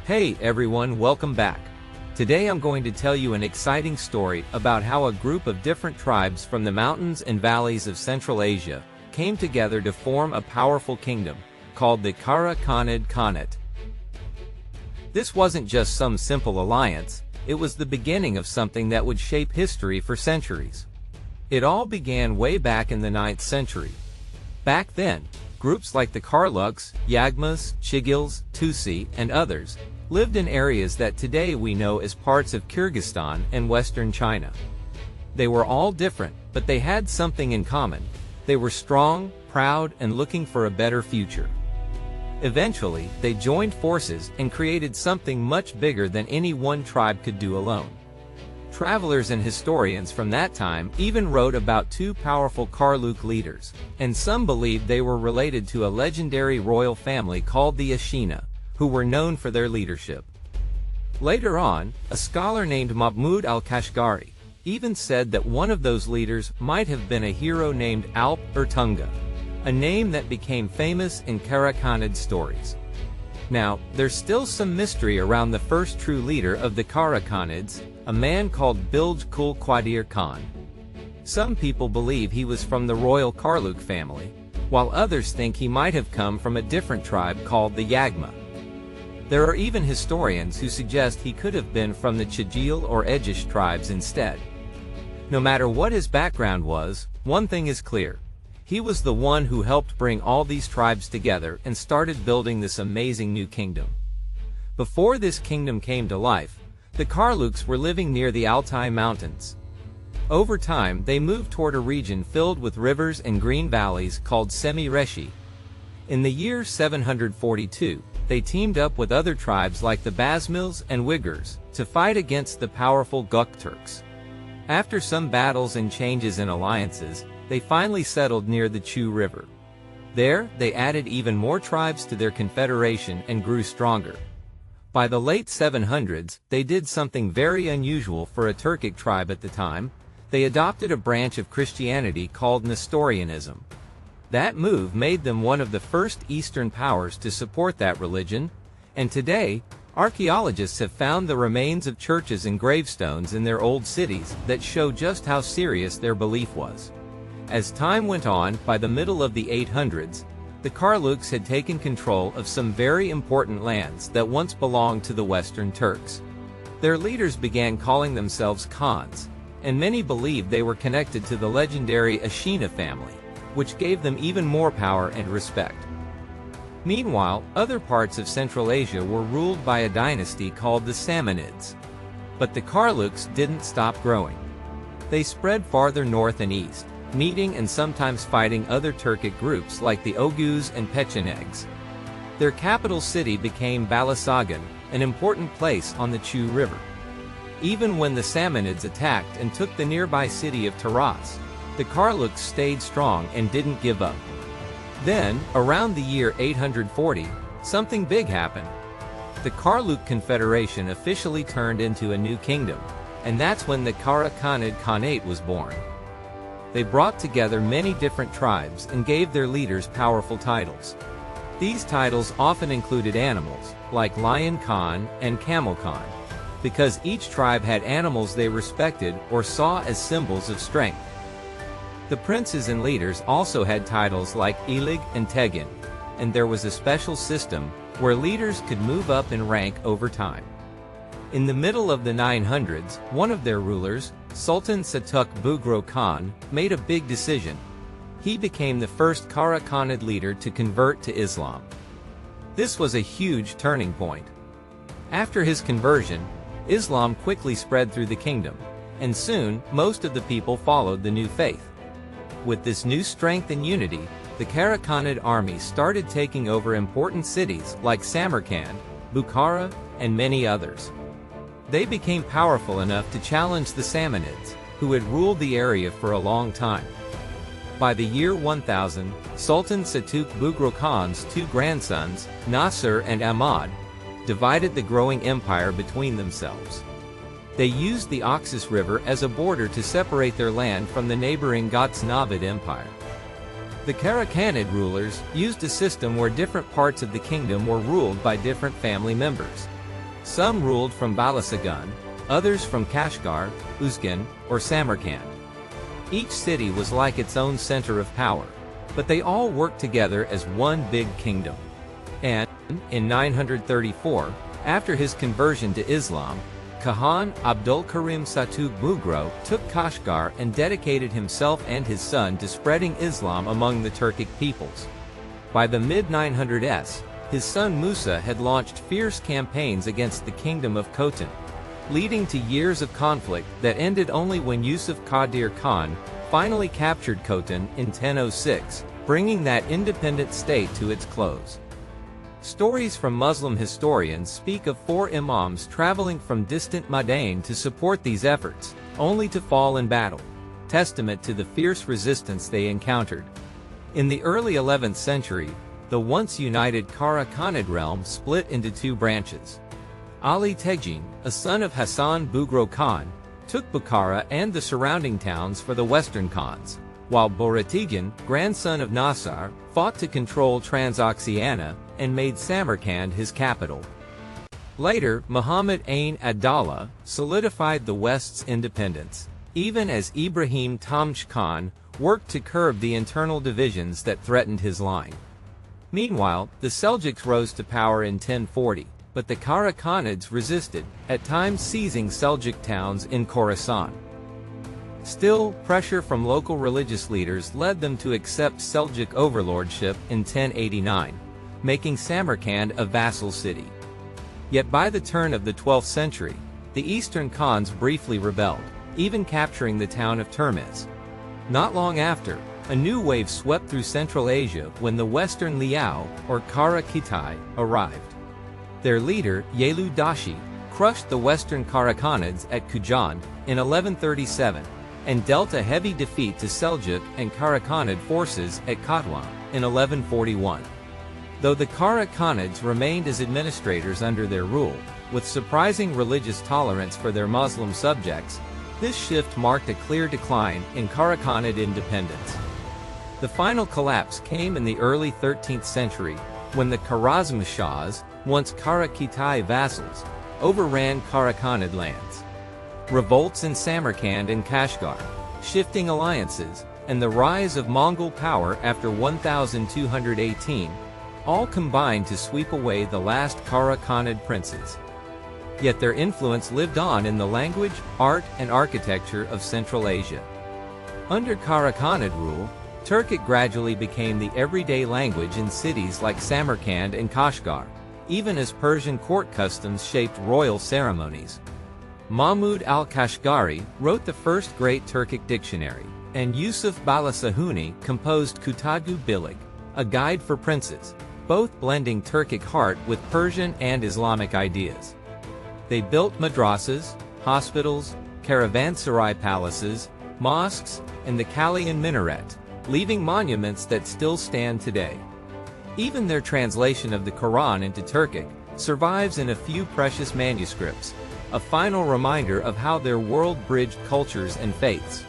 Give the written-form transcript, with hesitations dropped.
Hey everyone, welcome back. Today I'm going to tell you an exciting story about how a group of different tribes from the mountains and valleys of Central Asia came together to form a powerful kingdom called the Kara-Khanid Khanate. This wasn't just some simple alliance, it was the beginning of something that would shape history for centuries. It all began way back in the 9th century. Back then, groups like the Karluks, Yagmas, Chigils, Tusi, and others lived in areas that today we know as parts of Kyrgyzstan and western China. They were all different, but they had something in common. They were strong, proud, and looking for a better future. Eventually, they joined forces and created something much bigger than any one tribe could do alone. Travelers and historians from that time even wrote about two powerful Karluk leaders, and some believed they were related to a legendary royal family called the Ashina, who were known for their leadership. Later on, a scholar named Mahmud al-Kashgari even said that one of those leaders might have been a hero named Alp or Tunga, a name that became famous in Kara-Khanid stories. Now, there's still some mystery around the first true leader of the Kara-Khanids, a man called Seljuk Qadir Khan. Some people believe he was from the royal Karluk family, while others think he might have come from a different tribe called the Yagma. There are even historians who suggest he could have been from the Chigil or Ejish tribes instead. No matter what his background was, one thing is clear. He was the one who helped bring all these tribes together and started building this amazing new kingdom. Before this kingdom came to life, the Karluks were living near the Altai Mountains. Over time, they moved toward a region filled with rivers and green valleys called Semi-Reshi. In the year 742, they teamed up with other tribes like the Basmils and Uyghurs to fight against the powerful Gokturks. After some battles and changes in alliances, they finally settled near the Chu River. There, they added even more tribes to their confederation and grew stronger. By the late 700s, they did something very unusual for a Turkic tribe at the time. They adopted a branch of Christianity called Nestorianism. That move made them one of the first Eastern powers to support that religion, and today, archaeologists have found the remains of churches and gravestones in their old cities that show just how serious their belief was. As time went on, by the middle of the 800s, the Karluks had taken control of some very important lands that once belonged to the Western Turks. Their leaders began calling themselves Khans, and many believed they were connected to the legendary Ashina family, which gave them even more power and respect. Meanwhile, other parts of Central Asia were ruled by a dynasty called the Salmonids. But the Karluks didn't stop growing. They spread farther north and east, meeting and sometimes fighting other Turkic groups like the Oghuz and Pechenegs. Their capital city became Balasagun, an important place on the Chu River. Even when the Salmonids attacked and took the nearby city of Taras, the Karluks stayed strong and didn't give up. Then, around the year 840, something big happened. The Karluk Confederation officially turned into a new kingdom, and that's when the Kara-Khanid Khanate was born. They brought together many different tribes and gave their leaders powerful titles. These titles often included animals, like Lion Khan and Camel Khan, because each tribe had animals they respected or saw as symbols of strength. The princes and leaders also had titles like Ilig and Tegin, and there was a special system where leaders could move up in rank over time. In the middle of the 900s, one of their rulers, Sultan Seljuk Bugro Khan, made a big decision. He became the first Kara-Khanid leader to convert to Islam. This was a huge turning point. After his conversion, Islam quickly spread through the kingdom, and soon, most of the people followed the new faith. With this new strength and unity, the Kara-Khanid army started taking over important cities like Samarkand, Bukhara, and many others. They became powerful enough to challenge the Salmonids, who had ruled the area for a long time. By the year 1000, Sultan Seljuk Bugro Khan's two grandsons, Nasser and Ahmad, divided the growing empire between themselves. They used the Oxus River as a border to separate their land from the neighboring Ghaznavid Empire. The Kara-Khanid rulers used a system where different parts of the kingdom were ruled by different family members. Some ruled from Balasagun, others from Kashgar, Uzgan, or Samarkand. Each city was like its own center of power, but they all worked together as one big kingdom. And, in 934, after his conversion to Islam, Khan Abdul-Karim Satug Bugro took Kashgar and dedicated himself and his son to spreading Islam among the Turkic peoples. By the mid-900s, his son Musa had launched fierce campaigns against the kingdom of Khotan, leading to years of conflict that ended only when Yusuf Qadir Khan finally captured Khotan in 1006, bringing that independent state to its close. Stories from Muslim historians speak of 4 imams traveling from distant Madain to support these efforts, only to fall in battle, testament to the fierce resistance they encountered. In the early 11th century, the once united Kara-Khanid realm split into 2 branches. Ali Tegjin, a son of Hassan Bugro Khan, took Bukhara and the surrounding towns for the Western Khans, while Boratigan, grandson of Nasar, fought to control Transoxiana and made Samarkand his capital. Later, Muhammad Ain ad-Dawla solidified the West's independence, even as Ibrahim Tamsh Khan worked to curb the internal divisions that threatened his line. Meanwhile, the Seljuks rose to power in 1040, but the Kara-Khanids resisted, at times seizing Seljuk towns in Khorasan. Still, pressure from local religious leaders led them to accept Seljuk overlordship in 1089, making Samarkand a vassal city. Yet by the turn of the 12th century, the Eastern Khans briefly rebelled, even capturing the town of Termiz. Not long after, a new wave swept through Central Asia when the Western Liao, or Qara Khitai, arrived. Their leader, Yelu Dashi, crushed the Western Kara-Khanids at Kujan in 1137, and dealt a heavy defeat to Seljuk and Kara-Khanid forces at Katwan in 1141. Though the Kara-Khanids remained as administrators under their rule, with surprising religious tolerance for their Muslim subjects, this shift marked a clear decline in Kara-Khanid independence. The final collapse came in the early 13th century, when the Khwarezm Shahs, once Qara Khitai vassals, overran Kara-Khanid lands. Revolts in Samarkand and Kashgar, shifting alliances, and the rise of Mongol power after 1218, all combined to sweep away the last Kara-Khanid princes. Yet their influence lived on in the language, art, and architecture of Central Asia. Under Kara-Khanid rule, Turkic gradually became the everyday language in cities like Samarkand and Kashgar, even as Persian court customs shaped royal ceremonies. Mahmud al-Kashgari wrote the first great Turkic dictionary, and Yusuf Balasahuni composed Kutadgu Bilig, a guide for princes, both blending Turkic heart with Persian and Islamic ideas. They built madrasas, hospitals, caravanserai palaces, mosques, and the Kalian minaret, leaving monuments that still stand today. Even their translation of the Quran into Turkic survives in a few precious manuscripts, a final reminder of how their world bridged cultures and faiths.